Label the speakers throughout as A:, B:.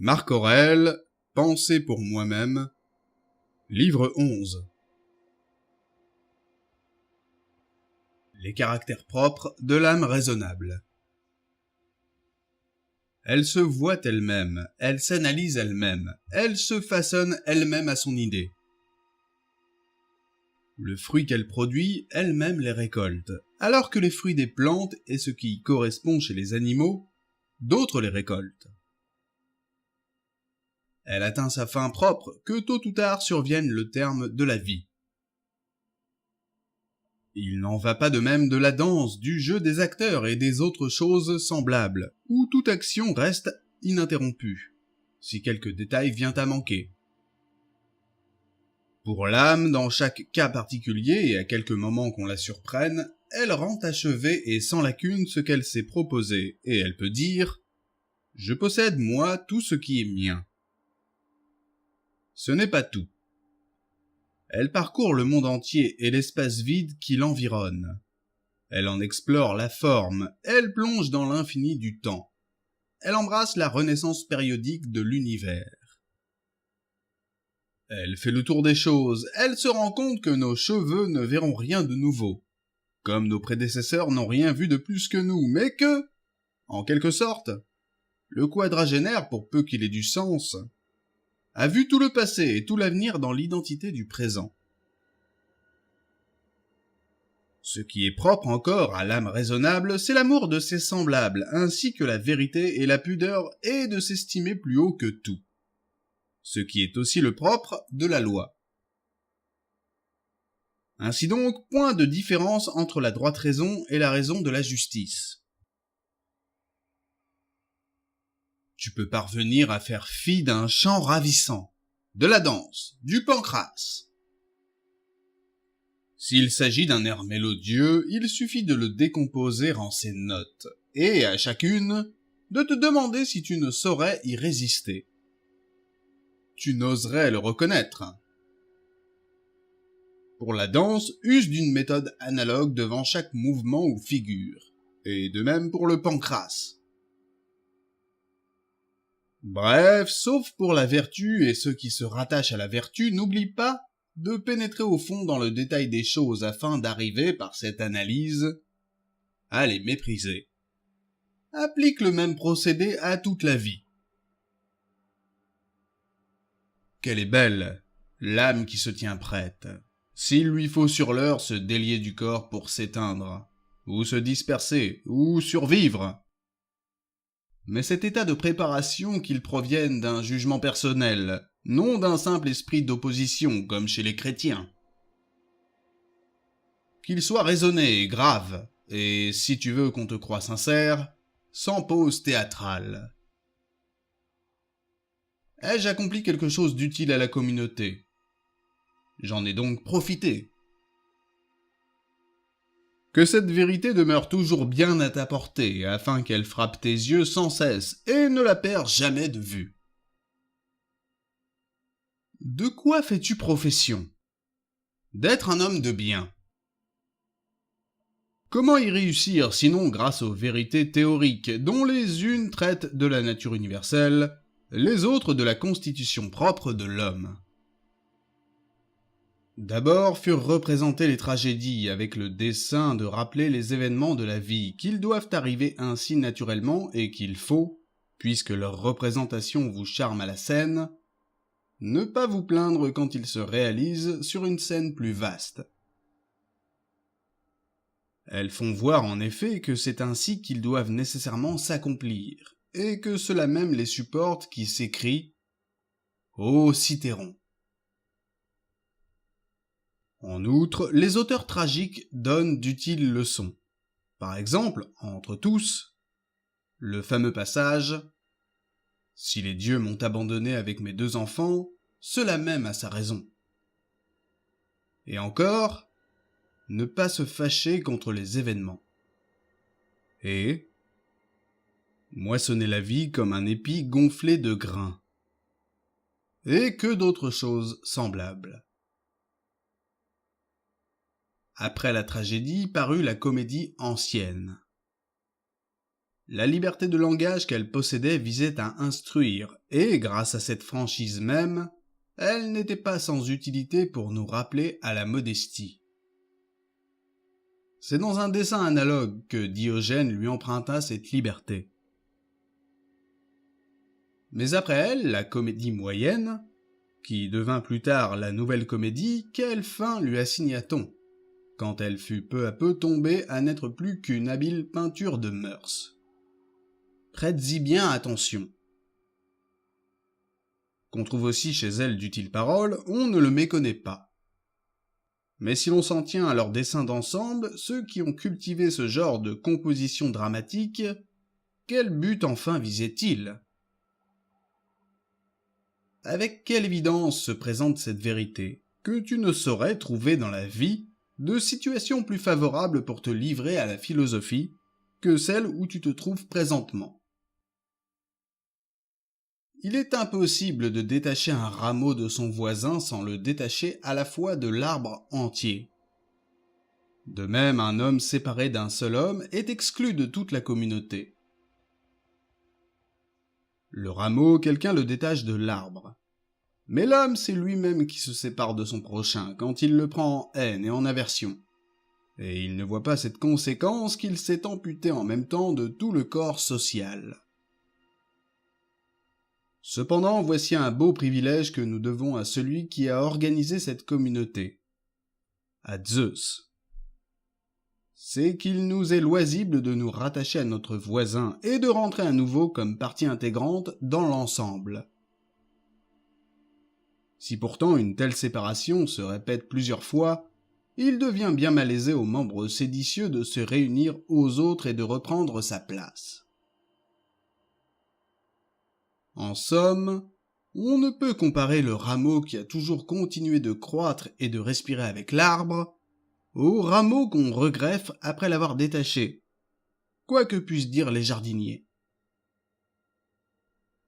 A: Marc Aurèle, Pensée pour moi-même, livre 11. Les caractères propres de l'âme raisonnable. Elle se voit elle-même, elle s'analyse elle-même, elle se façonne elle-même à son idée. Le fruit qu'elle produit, elle-même les récolte, alors que les fruits des plantes et ce qui y correspond chez les animaux, d'autres les récoltent. Elle atteint sa fin propre, que tôt ou tard survienne le terme de la vie. Il n'en va pas de même de la danse, du jeu des acteurs et des autres choses semblables, où toute action reste ininterrompue, si quelque détail vient à manquer. Pour l'âme, dans chaque cas particulier et à quelque moment qu'on la surprenne, elle rend achevé et sans lacune ce qu'elle s'est proposé, et elle peut dire « Je possède, moi, tout ce qui est mien ». Ce n'est pas tout. Elle parcourt le monde entier et l'espace vide qui l'environne. Elle en explore la forme, elle plonge dans l'infini du temps. Elle embrasse la renaissance périodique de l'univers. Elle fait le tour des choses, elle se rend compte que nos cheveux ne verront rien de nouveau, comme nos prédécesseurs n'ont rien vu de plus que nous, mais que, en quelque sorte, le quadragénaire, pour peu qu'il ait du sens, a vu tout le passé et tout l'avenir dans l'identité du présent. Ce qui est propre encore à l'âme raisonnable, c'est l'amour de ses semblables, ainsi que la vérité et la pudeur, et de s'estimer plus haut que tout. Ce qui est aussi le propre de la loi. Ainsi donc, point de différence entre la droite raison et la raison de la justice. Tu peux parvenir à faire fi d'un chant ravissant, de la danse, du pancrace. S'il s'agit d'un air mélodieux, il suffit de le décomposer en ses notes, et à chacune, de te demander si tu ne saurais y résister. Tu n'oserais le reconnaître. Pour la danse, use d'une méthode analogue devant chaque mouvement ou figure, et de même pour le pancrace. Bref, sauf pour la vertu et ceux qui se rattachent à la vertu, n'oublie pas de pénétrer au fond dans le détail des choses afin d'arriver, par cette analyse, à les mépriser. Applique le même procédé à toute la vie. Qu'elle est belle, l'âme qui se tient prête. S'il lui faut sur l'heure se délier du corps pour s'éteindre, ou se disperser, ou survivre. Mais cet état de préparation qu'il provienne d'un jugement personnel, non d'un simple esprit d'opposition comme chez les chrétiens. Qu'il soit raisonné et grave, et si tu veux qu'on te croie sincère, sans pose théâtrale. Ai-je accompli quelque chose d'utile à la communauté? J'en ai donc profité. Que cette vérité demeure toujours bien à ta portée, afin qu'elle frappe tes yeux sans cesse, et ne la perds jamais de vue. De quoi fais-tu profession? D'être un homme de bien. Comment y réussir sinon grâce aux vérités théoriques, dont les unes traitent de la nature universelle, les autres de la constitution propre de l'homme? D'abord furent représentées les tragédies avec le dessein de rappeler les événements de la vie, qu'ils doivent arriver ainsi naturellement et qu'il faut, puisque leur représentation vous charme à la scène, ne pas vous plaindre quand ils se réalisent sur une scène plus vaste. Elles font voir en effet que c'est ainsi qu'ils doivent nécessairement s'accomplir, et que cela même les supporte qui s'écrient « Ô Cithéron !» En outre, les auteurs tragiques donnent d'utiles leçons. Par exemple, entre tous, le fameux passage « Si les dieux m'ont abandonné avec mes 2 enfants, cela même a sa raison. » Et encore, ne pas se fâcher contre les événements. Et moissonner la vie comme un épi gonflé de grains. Et que d'autres choses semblables. Après la tragédie parut la comédie ancienne. La liberté de langage qu'elle possédait visait à instruire, et grâce à cette franchise même, elle n'était pas sans utilité pour nous rappeler à la modestie. C'est dans un dessin analogue que Diogène lui emprunta cette liberté. Mais après elle, la comédie moyenne, qui devint plus tard la nouvelle comédie, quelle fin lui assigna-t-on, quand elle fut peu à peu tombée à n'être plus qu'une habile peinture de mœurs? Prêtes-y bien attention. Qu'on trouve aussi chez elle d'utiles paroles, on ne le méconnaît pas. Mais si l'on s'en tient à leurs dessins d'ensemble, ceux qui ont cultivé ce genre de composition dramatique, quel but enfin visaient-ils? Avec quelle évidence se présente cette vérité, que tu ne saurais trouver dans la vie de situation plus favorable pour te livrer à la philosophie que celle où tu te trouves présentement. Il est impossible de détacher un rameau de son voisin sans le détacher à la fois de l'arbre entier. De même, un homme séparé d'un seul homme est exclu de toute la communauté. Le rameau, quelqu'un le détache de l'arbre. Mais l'homme, c'est lui-même qui se sépare de son prochain quand il le prend en haine et en aversion. Et il ne voit pas cette conséquence qu'il s'est amputé en même temps de tout le corps social. Cependant, voici un beau privilège que nous devons à celui qui a organisé cette communauté, à Zeus. C'est qu'il nous est loisible de nous rattacher à notre voisin et de rentrer à nouveau comme partie intégrante dans l'ensemble. Si pourtant une telle séparation se répète plusieurs fois, il devient bien malaisé aux membres séditieux de se réunir aux autres et de reprendre sa place. En somme, on ne peut comparer le rameau qui a toujours continué de croître et de respirer avec l'arbre au rameau qu'on regreffe après l'avoir détaché, quoi que puissent dire les jardiniers.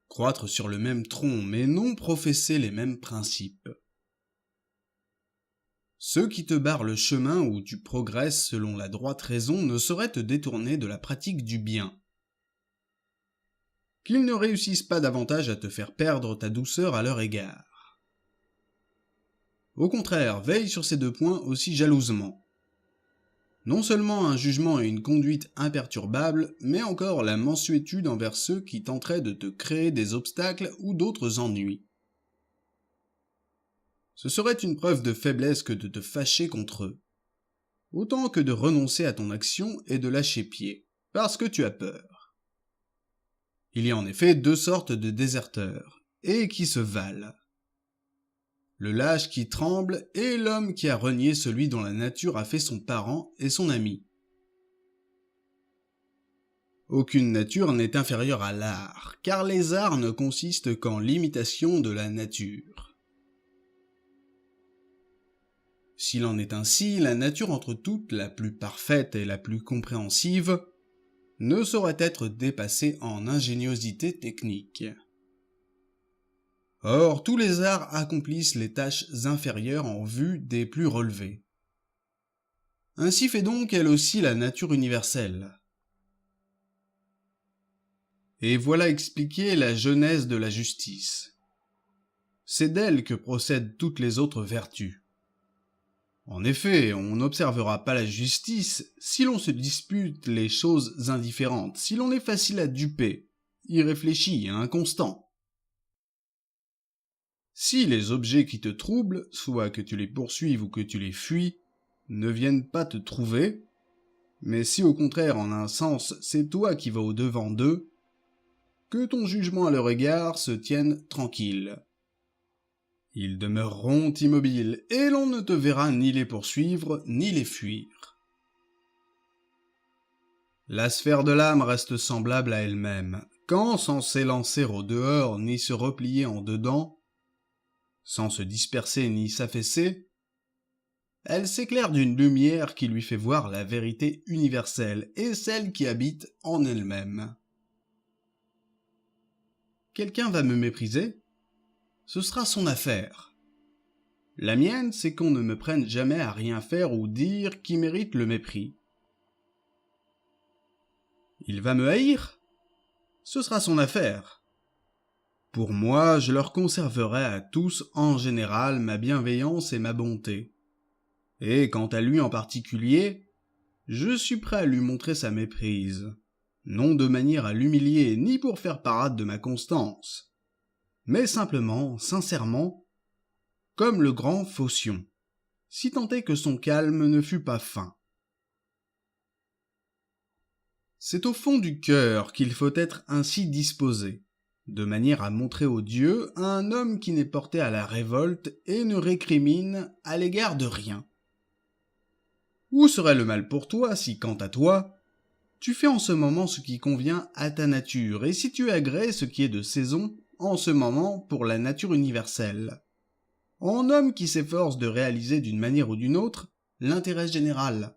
A: Croître sur le même tronc mais non professer les mêmes principes. Ceux qui te barrent le chemin où tu progresses selon la droite raison ne sauraient te détourner de la pratique du bien. Qu'ils ne réussissent pas davantage à te faire perdre ta douceur à leur égard. Au contraire, veille sur ces deux points aussi jalousement. Non seulement un jugement et une conduite imperturbables, mais encore la mansuétude envers ceux qui tenteraient de te créer des obstacles ou d'autres ennuis. Ce serait une preuve de faiblesse que de te fâcher contre eux, autant que de renoncer à ton action et de lâcher pied, parce que tu as peur. Il y a en effet deux sortes de déserteurs, et qui se valent. Le lâche qui tremble et l'homme qui a renié celui dont la nature a fait son parent et son ami. Aucune nature n'est inférieure à l'art, car les arts ne consistent qu'en l'imitation de la nature. S'il en est ainsi, la nature entre toutes, la plus parfaite et la plus compréhensive, ne saurait être dépassée en ingéniosité technique. Or, tous les arts accomplissent les tâches inférieures en vue des plus relevées. Ainsi fait donc elle aussi la nature universelle. Et voilà expliquée la genèse de la justice. C'est d'elle que procèdent toutes les autres vertus. En effet, on n'observera pas la justice si l'on se dispute les choses indifférentes, si l'on est facile à duper, irréfléchi et inconstant. Si les objets qui te troublent, soit que tu les poursuives ou que tu les fuis, ne viennent pas te trouver, mais si au contraire en un sens c'est toi qui vas au-devant d'eux, que ton jugement à leur égard se tienne tranquille. Ils demeureront immobiles, et l'on ne te verra ni les poursuivre, ni les fuir. La sphère de l'âme reste semblable à elle-même, quand, sans s'élancer au dehors, ni se replier en dedans, sans se disperser ni s'affaisser, elle s'éclaire d'une lumière qui lui fait voir la vérité universelle et celle qui habite en elle-même. Quelqu'un va me mépriser ? Ce sera son affaire. La mienne, c'est qu'on ne me prenne jamais à rien faire ou dire qui mérite le mépris. Il va me haïr? Ce sera son affaire. Pour moi, je leur conserverai à tous en général ma bienveillance et ma bonté. Et quant à lui en particulier, je suis prêt à lui montrer sa méprise, non de manière à l'humilier ni pour faire parade de ma constance, mais simplement, sincèrement, comme le grand Phocion, si tant est que son calme ne fût pas feint. C'est au fond du cœur qu'il faut être ainsi disposé, de manière à montrer aux dieux un homme qui n'est porté à la révolte et ne récrimine à l'égard de rien. Où serait le mal pour toi si, quant à toi, tu fais en ce moment ce qui convient à ta nature, et si tu agrées ce qui est de saison en ce moment pour la nature universelle, en homme qui s'efforce de réaliser d'une manière ou d'une autre l'intérêt général.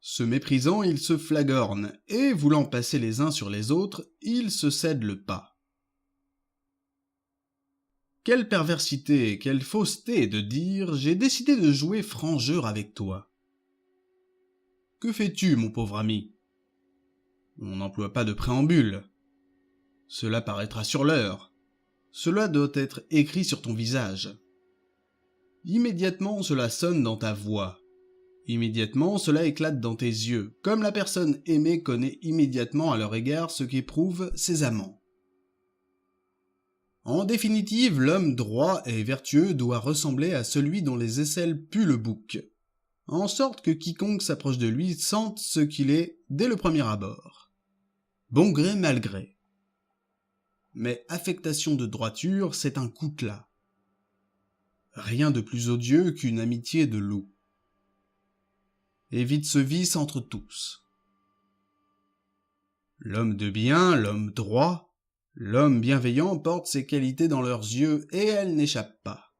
A: Se méprisant, ils se flagornent, et voulant passer les uns sur les autres, ils se cèdent le pas. Quelle perversité, quelle fausseté de dire « j'ai décidé de jouer franc jeu avec toi ». Que fais-tu, mon pauvre ami? On n'emploie pas de préambule. Cela paraîtra sur l'heure. Cela doit être écrit sur ton visage. Immédiatement, cela sonne dans ta voix. Immédiatement, cela éclate dans tes yeux, comme la personne aimée connaît immédiatement à leur égard ce qu'éprouvent ses amants. En définitive, l'homme droit et vertueux doit ressembler à celui dont les aisselles puent le bouc, en sorte que quiconque s'approche de lui sente ce qu'il est dès le premier abord. Bon gré, mal gré. Mais affectation de droiture, c'est un coutelas. Rien de plus odieux qu'une amitié de loup. Évite ce vice entre tous. L'homme de bien, l'homme droit, l'homme bienveillant porte ces qualités dans leurs yeux et elles n'échappent pas.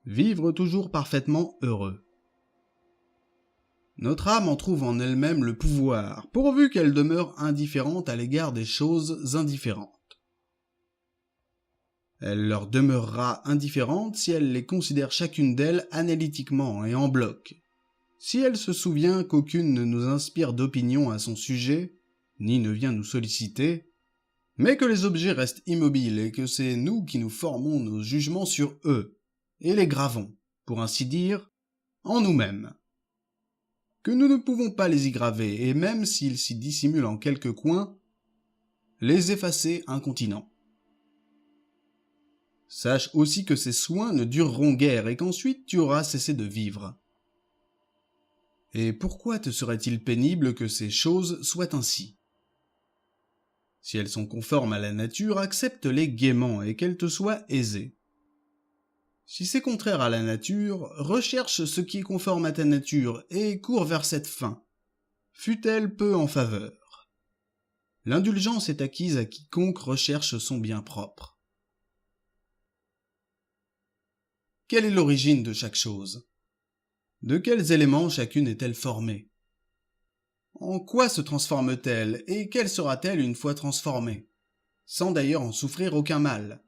A: Vivre toujours parfaitement heureux. Notre âme en trouve en elle-même le pouvoir, pourvu qu'elle demeure indifférente à l'égard des choses indifférentes. Elle leur demeurera indifférente si elle les considère chacune d'elles analytiquement et en bloc. Si elle se souvient qu'aucune ne nous inspire d'opinion à son sujet, ni ne vient nous solliciter, mais que les objets restent immobiles et que c'est nous qui nous formons nos jugements sur eux, et les gravons, pour ainsi dire, en nous-mêmes. Que nous ne pouvons pas les y graver, et même s'ils s'y dissimulent en quelques coins, les effacer incontinent. Sache aussi que ces soins ne dureront guère et qu'ensuite tu auras cessé de vivre. Et pourquoi te serait-il pénible que ces choses soient ainsi? Si elles sont conformes à la nature, accepte-les gaiement et qu'elles te soient aisées. Si c'est contraire à la nature, recherche ce qui est conforme à ta nature et cours vers cette fin, fût-elle peu en faveur. L'indulgence est acquise à quiconque recherche son bien propre. Quelle est l'origine de chaque chose? De quels éléments chacune est-elle formée? En quoi se transforme-t-elle et quelle sera-t-elle une fois transformée, sans d'ailleurs en souffrir aucun mal?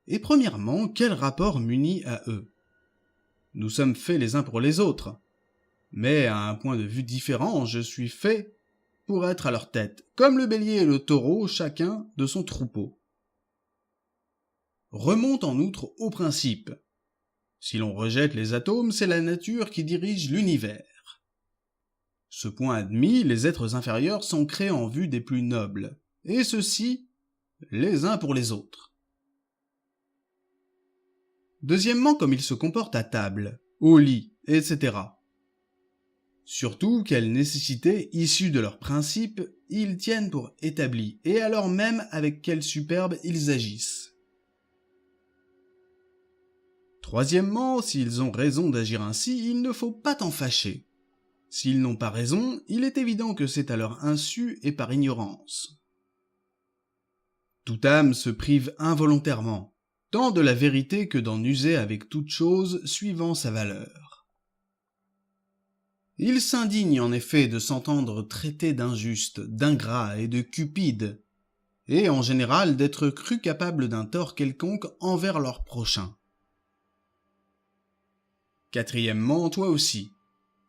A: Et premièrement, quel rapport m'unit à eux? Nous sommes faits les uns pour les autres, mais à un point de vue différent, je suis fait pour être à leur tête, comme le bélier et le taureau, chacun de son troupeau. Remonte en outre au principe. Si l'on rejette les atomes, c'est la nature qui dirige l'univers. Ce point admis, les êtres inférieurs sont créés en vue des plus nobles, et ceux-ci, les uns pour les autres. Deuxièmement, comme ils se comportent à table, au lit, etc. Surtout, quelle nécessité issue de leurs principes ils tiennent pour établis, et alors même avec quelle superbe ils agissent. Troisièmement, s'ils ont raison d'agir ainsi, il ne faut pas t'en fâcher. S'ils n'ont pas raison, il est évident que c'est à leur insu et par ignorance. Toute âme se prive involontairement, tant de la vérité que d'en user avec toute chose suivant sa valeur. Il s'indigne en effet de s'entendre traiter d'injuste, d'ingrat et de cupide, et en général d'être cru capable d'un tort quelconque envers leur prochain. Quatrièmement, toi aussi.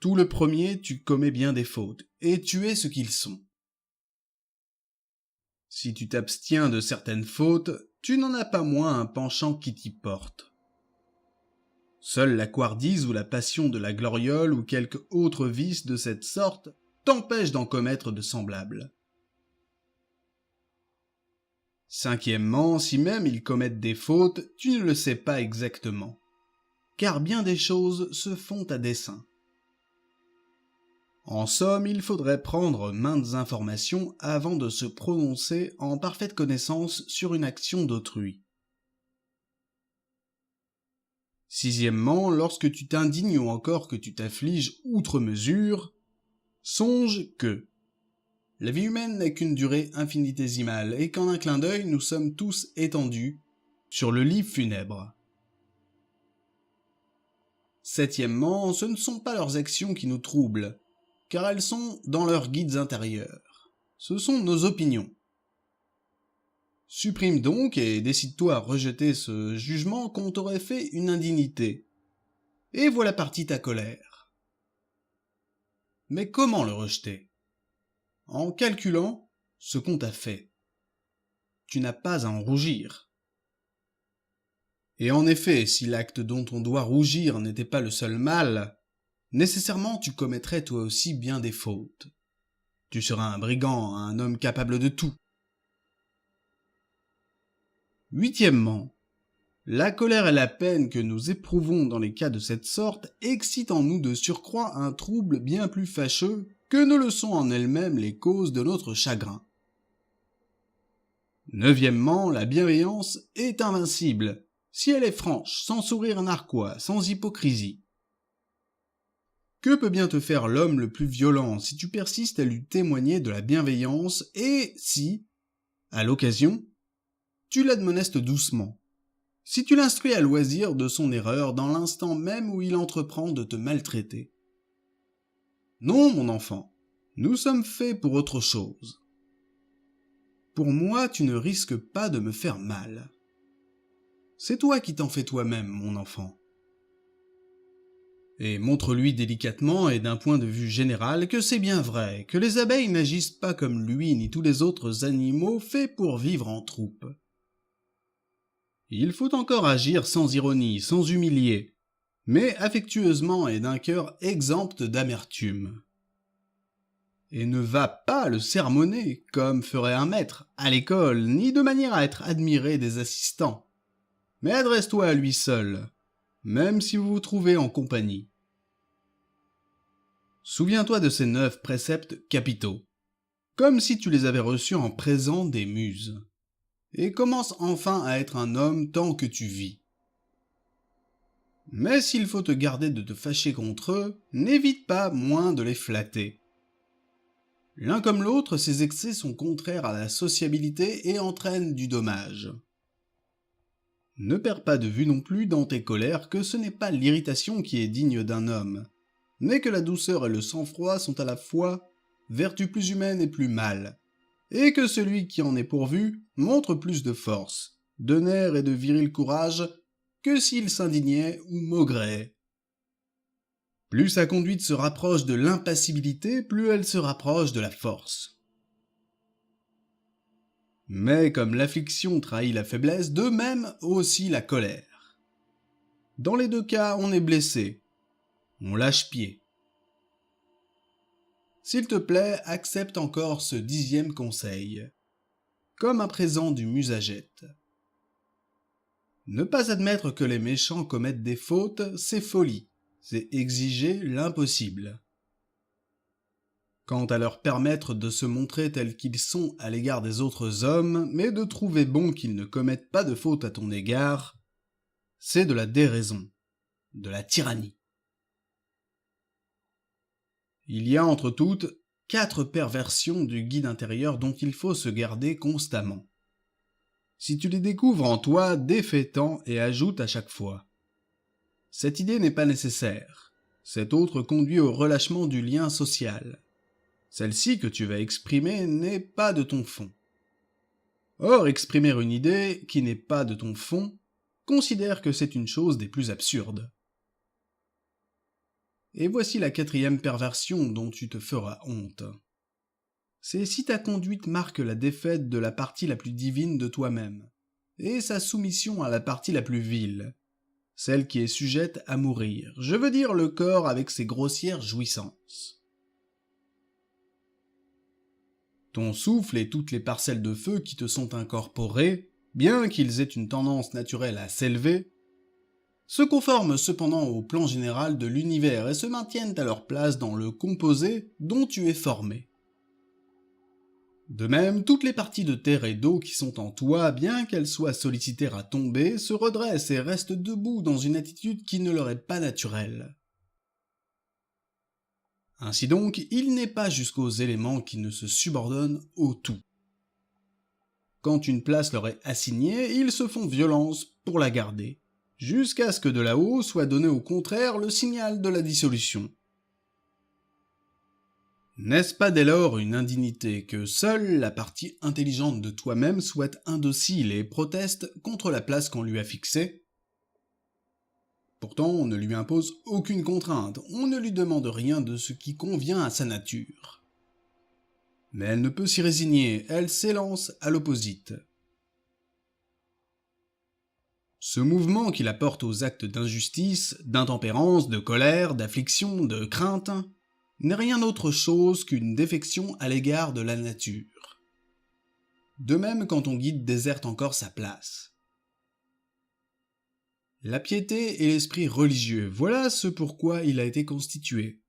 A: Tout le premier, tu commets bien des fautes, et tu es ce qu'ils sont. Si tu t'abstiens de certaines fautes, tu n'en as pas moins un penchant qui t'y porte. Seule la couardise ou la passion de la gloriole ou quelque autre vice de cette sorte t'empêche d'en commettre de semblables. Cinquièmement, si même ils commettent des fautes, tu ne le sais pas exactement, car bien des choses se font à dessein. En somme, il faudrait prendre maintes informations avant de se prononcer en parfaite connaissance sur une action d'autrui. Sixièmement, lorsque tu t'indignes ou encore que tu t'affliges outre mesure, songe que la vie humaine n'est qu'une durée infinitésimale et qu'en un clin d'œil nous sommes tous étendus sur le lit funèbre. Septièmement, ce ne sont pas leurs actions qui nous troublent, car elles sont dans leurs guides intérieurs. Ce sont nos opinions. Supprime donc et décide-toi à rejeter ce jugement qu'on t'aurait fait une indignité. Et voilà partie ta colère. Mais comment le rejeter? En calculant ce qu'on t'a fait. Tu n'as pas à en rougir. Et en effet, si l'acte dont on doit rougir n'était pas le seul mal, nécessairement tu commettrais toi aussi bien des fautes. Tu seras un brigand, un homme capable de tout. Huitièmement, la colère et la peine que nous éprouvons dans les cas de cette sorte excitent en nous de surcroît un trouble bien plus fâcheux que ne le sont en elles-mêmes les causes de notre chagrin. Neuvièmement, la bienveillance est invincible, si elle est franche, sans sourire narquois, sans hypocrisie. Que peut bien te faire l'homme le plus violent si tu persistes à lui témoigner de la bienveillance et si, à l'occasion, tu l'admonestes doucement, si tu l'instruis à loisir de son erreur dans l'instant même où il entreprend de te maltraiter? Non, mon enfant, nous sommes faits pour autre chose. Pour moi, tu ne risques pas de me faire mal. C'est toi qui t'en fais toi-même, mon enfant. Et montre-lui délicatement et d'un point de vue général que c'est bien vrai, que les abeilles n'agissent pas comme lui ni tous les autres animaux faits pour vivre en troupe. Il faut encore agir sans ironie, sans humilier, mais affectueusement et d'un cœur exempt d'amertume. Et ne va pas le sermonner, comme ferait un maître, à l'école, ni de manière à être admiré des assistants. Mais adresse-toi à lui seul, même si vous vous trouvez en compagnie. Souviens-toi de ces 9 préceptes capitaux, comme si tu les avais reçus en présent des muses. Et commence enfin à être un homme tant que tu vis. Mais s'il faut te garder de te fâcher contre eux, n'évite pas moins de les flatter. L'un comme l'autre, ces excès sont contraires à la sociabilité et entraînent du dommage. Ne perds pas de vue non plus dans tes colères que ce n'est pas l'irritation qui est digne d'un homme, mais que la douceur et le sang-froid sont à la fois vertus plus humaines et plus mâles, et que celui qui en est pourvu montre plus de force, de nerfs et de viril courage que s'il s'indignait ou maugréait. Plus sa conduite se rapproche de l'impassibilité, plus elle se rapproche de la force. Mais comme l'affliction trahit la faiblesse, de même aussi la colère. Dans les deux cas, on est blessé, on lâche pied. S'il te plaît, accepte encore ce 10e conseil, comme un présent du musagète. Ne pas admettre que les méchants commettent des fautes, c'est folie, c'est exiger l'impossible. Quant à leur permettre de se montrer tels qu'ils sont à l'égard des autres hommes, mais de trouver bon qu'ils ne commettent pas de faute à ton égard, c'est de la déraison, de la tyrannie. Il y a entre toutes 4 perversions du guide intérieur dont il faut se garder constamment. Si tu les découvres en toi, défais-t'en et ajoute à chaque fois. Cette idée n'est pas nécessaire. Cette autre conduit au relâchement du lien social. Celle-ci que tu vas exprimer n'est pas de ton fond. Or, exprimer une idée qui n'est pas de ton fond, considère que c'est une chose des plus absurdes. Et voici la 4e perversion dont tu te feras honte. C'est si ta conduite marque la défaite de la partie la plus divine de toi-même, et sa soumission à la partie la plus vile, celle qui est sujette à mourir, je veux dire le corps avec ses grossières jouissances. Ton souffle et toutes les parcelles de feu qui te sont incorporées, bien qu'ils aient une tendance naturelle à s'élever, se conforment cependant au plan général de l'univers et se maintiennent à leur place dans le composé dont tu es formé. De même, toutes les parties de terre et d'eau qui sont en toi, bien qu'elles soient sollicitées à tomber, se redressent et restent debout dans une attitude qui ne leur est pas naturelle. Ainsi donc, il n'est pas jusqu'aux éléments qui ne se subordonnent au tout. Quand une place leur est assignée, ils se font violence pour la garder, jusqu'à ce que de là-haut soit donné au contraire le signal de la dissolution. N'est-ce pas dès lors une indignité que seule la partie intelligente de toi-même soit indocile et proteste contre la place qu'on lui a fixée ? Pourtant, on ne lui impose aucune contrainte, on ne lui demande rien de ce qui convient à sa nature. Mais elle ne peut s'y résigner, elle s'élance à l'opposite. Ce mouvement qui la porte aux actes d'injustice, d'intempérance, de colère, d'affliction, de crainte, n'est rien autre chose qu'une défection à l'égard de la nature. De même quand ton guide déserte encore sa place. La piété et l'esprit religieux, voilà ce pourquoi il a été constitué,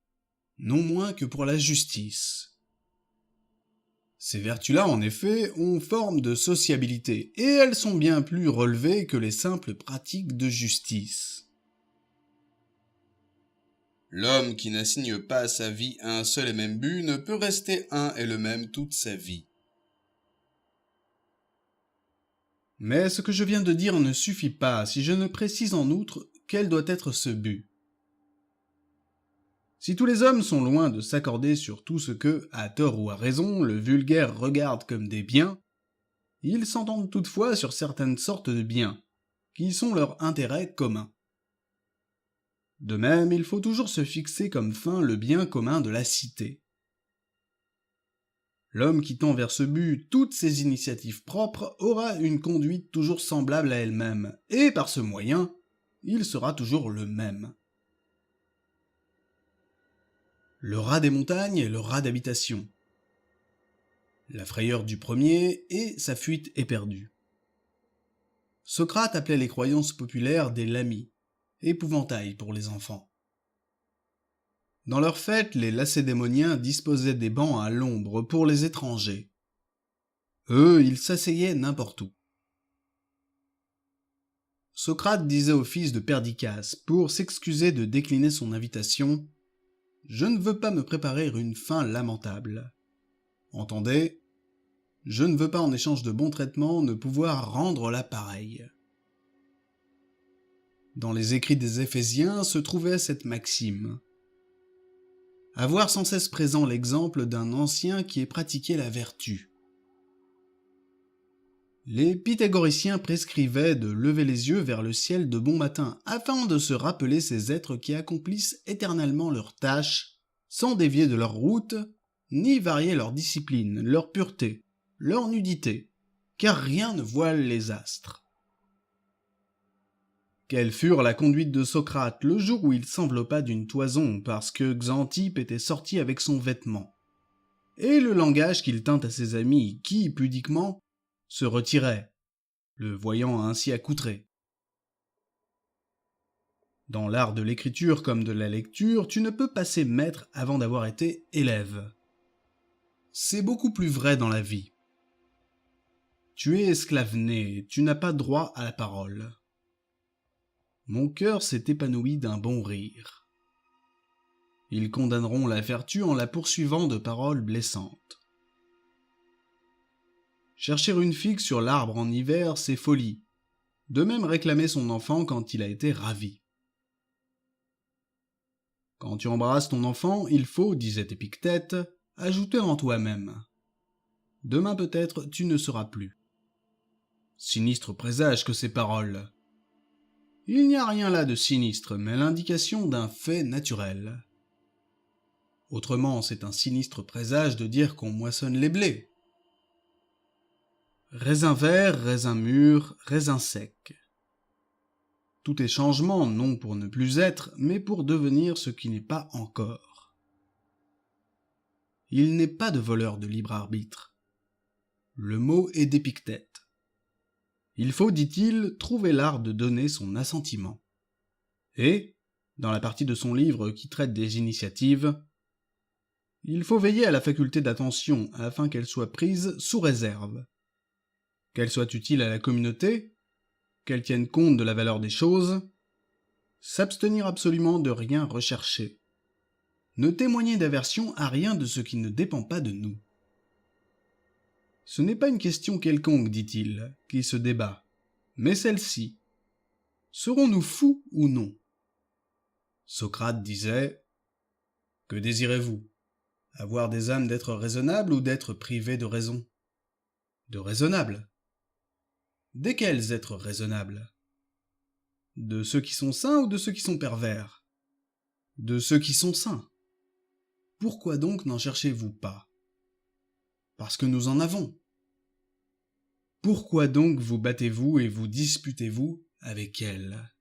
A: non moins que pour la justice. Ces vertus-là, en effet, ont forme de sociabilité, et elles sont bien plus relevées que les simples pratiques de justice. L'homme qui n'assigne pas à sa vie un seul et même but ne peut rester un et le même toute sa vie. Mais ce que je viens de dire ne suffit pas si je ne précise en outre quel doit être ce but. Si tous les hommes sont loin de s'accorder sur tout ce que, à tort ou à raison, le vulgaire regarde comme des biens, ils s'entendent toutefois sur certaines sortes de biens, qui sont leur intérêt commun. De même, il faut toujours se fixer comme fin le bien commun de la cité. L'homme qui tend vers ce but toutes ses initiatives propres aura une conduite toujours semblable à elle-même, et par ce moyen, il sera toujours le même. Le rat des montagnes est le rat d'habitation. La frayeur du premier et sa fuite éperdue. Socrate appelait les croyances populaires des lamis, épouvantail pour les enfants. Dans leurs fêtes, les lacédémoniens disposaient des bancs à l'ombre pour les étrangers. Eux, ils s'asseyaient n'importe où. Socrate disait au fils de Perdiccas, pour s'excuser de décliner son invitation, « Je ne veux pas me préparer une fin lamentable. » Entendez, je ne veux pas en échange de bons traitements ne pouvoir rendre la pareille. Dans les écrits des Éphésiens se trouvait cette maxime. Avoir sans cesse présent l'exemple d'un ancien qui ait pratiqué la vertu. Les pythagoriciens prescrivaient de lever les yeux vers le ciel de bon matin afin de se rappeler ces êtres qui accomplissent éternellement leurs tâches, sans dévier de leur route, ni varier leur discipline, leur pureté, leur nudité, car rien ne voile les astres. Quelle furent la conduite de Socrate le jour où il s'enveloppa d'une toison parce que Xanthippe était sorti avec son vêtement, et le langage qu'il tint à ses amis qui, pudiquement, se retiraient, le voyant ainsi accoutré. Dans l'art de l'écriture comme de la lecture, tu ne peux passer maître avant d'avoir été élève. C'est beaucoup plus vrai dans la vie. Tu es esclave né, tu n'as pas droit à la parole. Mon cœur s'est épanoui d'un bon rire. Ils condamneront la vertu en la poursuivant de paroles blessantes. Chercher une figue sur l'arbre en hiver, c'est folie. De même réclamer son enfant quand il a été ravi. Quand tu embrasses ton enfant, il faut, disait Épictète, ajouter en toi-même. Demain peut-être tu ne seras plus. Sinistre présage que ces paroles. Il n'y a rien là de sinistre, mais l'indication d'un fait naturel. Autrement, c'est un sinistre présage de dire qu'on moissonne les blés. Raisin vert, raisin mûr, raisin sec. Tout est changement, non pour ne plus être, mais pour devenir ce qui n'est pas encore. Il n'est pas de voleur de libre arbitre. Le mot est d'Épictète. Il faut, dit-il, trouver l'art de donner son assentiment. Et, dans la partie de son livre qui traite des initiatives, il faut veiller à la faculté d'attention afin qu'elle soit prise sous réserve. Qu'elle soit utile à la communauté, qu'elle tienne compte de la valeur des choses, s'abstenir absolument de rien rechercher. Ne témoigner d'aversion à rien de ce qui ne dépend pas de nous. Ce n'est pas une question quelconque, dit-il, qui se débat, mais celle-ci. Serons-nous fous ou non ? Socrate disait « Que désirez-vous ? Avoir des âmes d'être raisonnables ou d'être privées de raison ? De raisonnables. Desquels êtres raisonnables ? De ceux qui sont saints ou de ceux qui sont pervers ? De ceux qui sont saints. Pourquoi donc n'en cherchez-vous pas ? Parce que nous en avons. Pourquoi donc vous battez-vous et vous disputez-vous avec elles ?